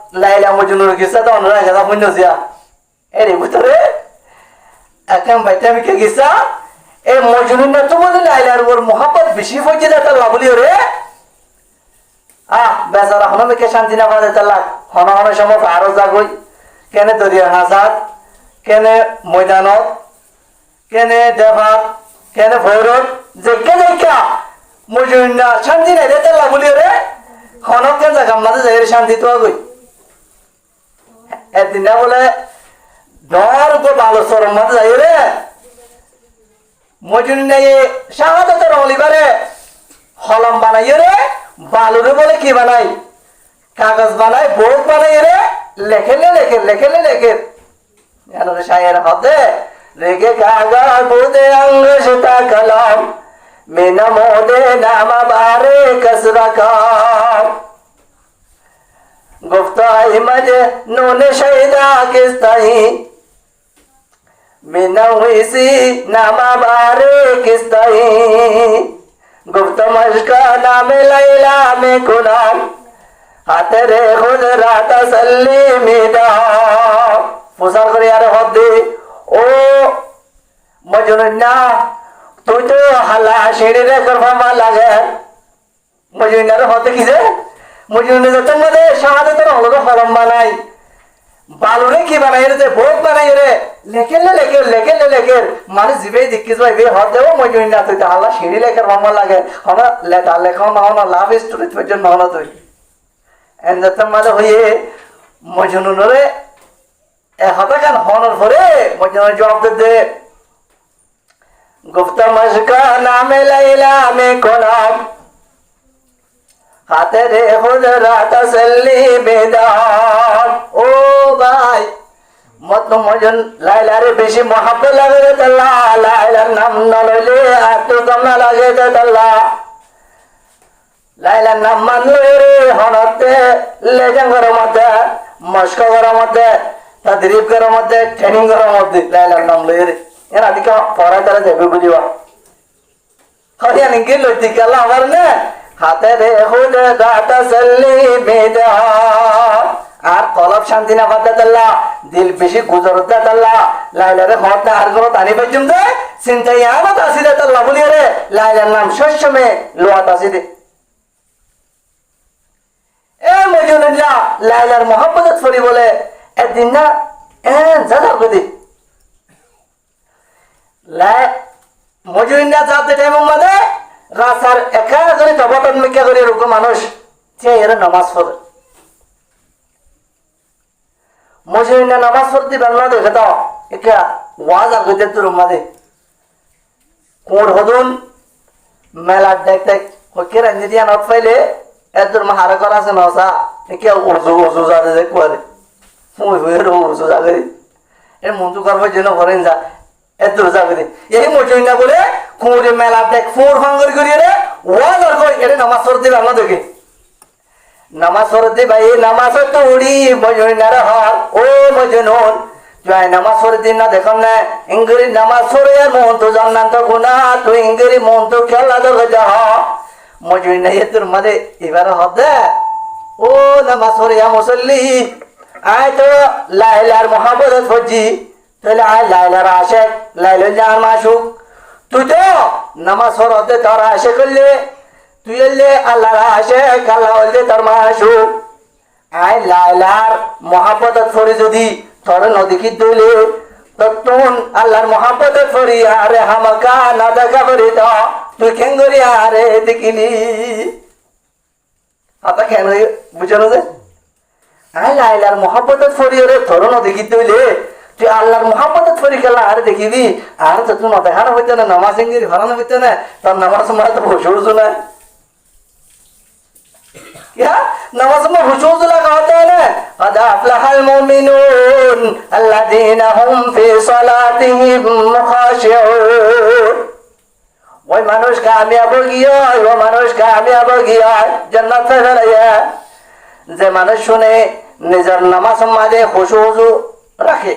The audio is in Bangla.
লাইলা মজনুর কিসা তো অন্যরা গেলা হইন জিয়া এর ভিতরে একদম বাইতে আমি কে গিসা এই মজনুর না তো বলে লাইলার ওর মোহাম্মত বেশি হইছে না তার লাভলি রে বেচারা হনমে কে শান্তি না পাওয়া তার লাগ হন হন সময় আরো যাগই কেনে দরিয়ার হাসাদ কেনে ময়দানত কেনে দেভাত কেনে ভৈরব যে কে দেখা মজনুর না শান্তি নাই রে তার লাভলি রে হনক কেন জায়গা মাঝে যাই শান্তি তো আগই একদিন বলে ডর উপর ভালো চরম মাঝে যাই রে মজুরি নেই শাহাদত রলিবারে হলম বানাই রে বালুরে বলে কি বানাই কাগজ বানাই বোর্ড বানাই রে লেখেলে লেখে লেখেলে লেখে শায়ের হতে রেখে কাগজ বুদে অঙ্গ সেটা কলম মেনা মোদে নামা বারে কসরা কাম गुफ्ताई मजे नूने शहीदा किस ताई बिना हुई सी नामा बारे किस ताई गुफ्त मशका नामे लैला में कुनाम हाथे रे खुद राता सल्ली मेरा फुसार करे यार होते ओ मजनुन्ना तू तो हला शेरी रे करफा लागे मजनुन्ना रे होते किसे মজুরি যতন মধ্যে শাহাদাতের হলো হলম বানাই বালুরে কি বানাই রে ভোগ বানাই রে লেখেলে লেখে লেখেলে লেখে মানে জিবে দেখিস ভাই বে হতে ও মজুরি না তুই আল্লাহ সিঁড়ি লেখার মামা লাগে হনা লেখা লেখাও না হনা লাভ স্টোরি তুই জন্য হনা তুই এন যতন মধ্যে হইয়ে মজনুরে এ হতা কান হনর পরে মজনুর জবাব দে গুফতা মশকা নামে লাইলা মে কোনাম হাতে রে হুজরা তসল্লি বেদান ও ভাই মত মজন লাইলারে বেশি মহব্বত লাগে রে আল্লাহ লাইলার নাম না লইলে এত কম লাগে রে আল্লাহ লাইলার নাম মানলে রে হনতে লেজাং করার মধ্যে মস্ক করার মধ্যে তাদরিব করার মধ্যে ট্রেনিং করার মধ্যে লাইলার নাম লইরে এর আদিকে পড়া তারা যাবে বুঝিবা হরিয়া নিকে লইতে গেল আমার না হাতে রে হুদ দাতা সল্লি বেদা আর কলব শান্তি না পাতে আল্লাহ দিল বেশি গুজরতে আল্লাহ লাইলারে হতে আর গো তানি পর্যন্ত চিন্তা ইয়ামত আসিদে আল্লাহ বলি রে লাইলার নাম শস্যমে লোয়াত আসিদে এ মজনুল্লাহ লাইলার মোহাম্মত ফরি বলে একদিন না জাদা গদি লাই মজনুল্লাহ যাতে টাইম মধ্যে রাসার একা করে তবাতন মিকা করে এরকম মানুষ যে এরা নামাজ পড়ে মজুরিনা নামাজ পড়তে বাংলা দেখে দাও একা ওয়াজ আর গইতে তোর মাঝে কোর হদুন মেলা দেখ দেখ হকে রান্দি দিয়া নট পাইলে এত মাহারা করা আছে নসা একে উজু উজু যাতে যে করে মুই হইরো উজু যাবে এর মন্ত্র করবার জন্য করেন যা এত যাবে এই মজুরিনা বলে কোরে মেলা দেখ ফোর ভাঙ্গর করিয়ে রে ওয়াজ আর কই এটা নামাজ পড়তে বাংলা দেখে নামাজ পড়তে ভাই নামাজ তো উড়ি মজনুনার হার ও মজনুন জয় নামাজ পড়তে না দেখুন না ইংরেজি নামাজ পড়ে আর মন তো জান্নাত তো গুনাহ তো ইংরেজি মন তো খেলা দরজা যা মজনুনা এর মধ্যে এবারে হবে ও নামাজ পড়ে মুসল্লি আয় তো লাইলার মোহাম্মত ফজি তাহলে আয় লাইলার আশিক লাইলার জান মাসুক তুই তো নামাজ পড়তে তোর আশে করলে তুই এলে আল্লাহর আশে আল্লাহ হলে তোর মাসুক আয় লাইলার মোহাম্মত ফরি যদি তোর নদী কি দইলে তখন আল্লাহর মোহাম্মত ফরি আরে হামাকা না দেখা করি তো তুই কেন করি আরে দেখিলি হাতা কেন বুঝানো যে আয় লাইলার মোহাম্মত ফরি রে তোর নদী কি দইলে তুই আল্লাহর মোহাম্মত ফরি খেলা আর দেখিবি আর তো তুই দেখানো হইতে না নামাজ ইংরেজি হরানো হইতে না তোর নামাজ সময় তো বসে উঠছো না क्या नमाज में हुजूर लगा होता है ना قد أفلح المؤمنون الذين هم في صلاتهم خاشعون वो मनुष्य कामयाब हो गया वो मनुष्य कामयाब हो गया जन्नत में चला যে মানুষ শুনে নিজের নামাজ মাঝে খুশু রাখে